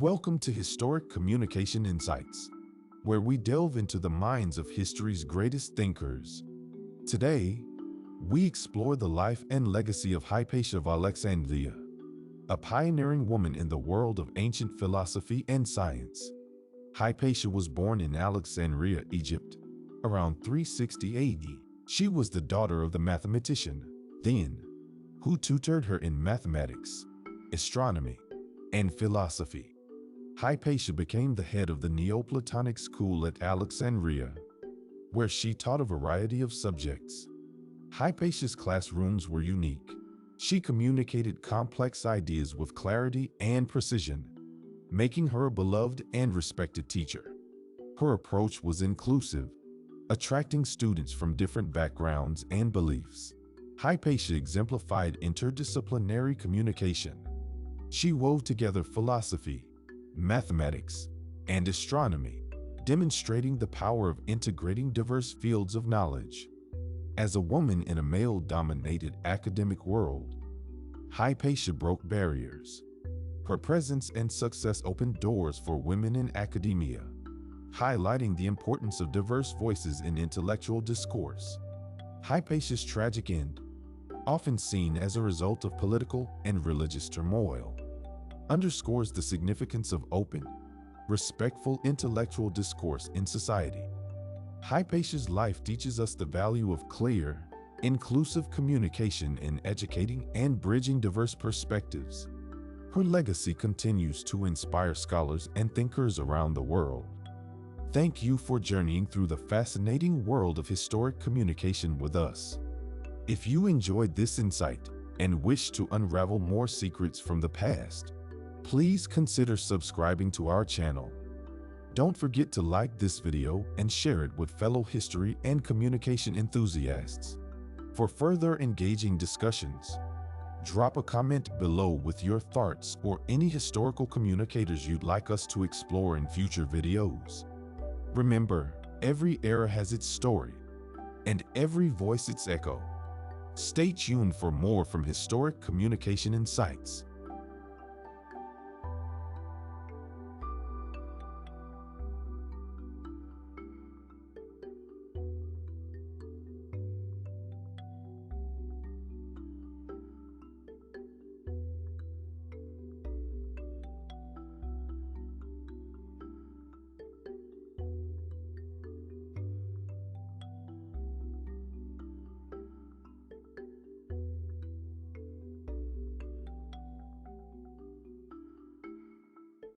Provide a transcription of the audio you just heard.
Welcome to Historic Communication Insights, where we delve into the minds of history's greatest thinkers. Today, we explore the life and legacy of Hypatia of Alexandria, a pioneering woman in the world of ancient philosophy and science. Hypatia was born in Alexandria, Egypt, around 360 AD. She was the daughter of the mathematician, then, who tutored her in mathematics, astronomy, and philosophy. Hypatia became the head of the Neoplatonic school at Alexandria, where she taught a variety of subjects. Hypatia's classrooms were unique. She communicated complex ideas with clarity and precision, making her a beloved and respected teacher. Her approach was inclusive, attracting students from different backgrounds and beliefs. Hypatia exemplified interdisciplinary communication. She wove together philosophy, mathematics, and astronomy, demonstrating the power of integrating diverse fields of knowledge. As a woman in a male-dominated academic world, Hypatia broke barriers. Her presence and success opened doors for women in academia, highlighting the importance of diverse voices in intellectual discourse. Hypatia's tragic end, often seen as a result of political and religious turmoil, underscores the significance of open, respectful intellectual discourse in society. Hypatia's life teaches us the value of clear, inclusive communication in educating and bridging diverse perspectives. Her legacy continues to inspire scholars and thinkers around the world. Thank you for journeying through the fascinating world of historic communication with us. If you enjoyed this insight and wish to unravel more secrets from the past, please consider subscribing to our channel. Don't forget to like this video and share it with fellow history and communication enthusiasts. For further engaging discussions, drop a comment below with your thoughts or any historical communicators you'd like us to explore in future videos. Remember, every era has its story, and every voice its echo. Stay tuned for more from Historic Communication Insights.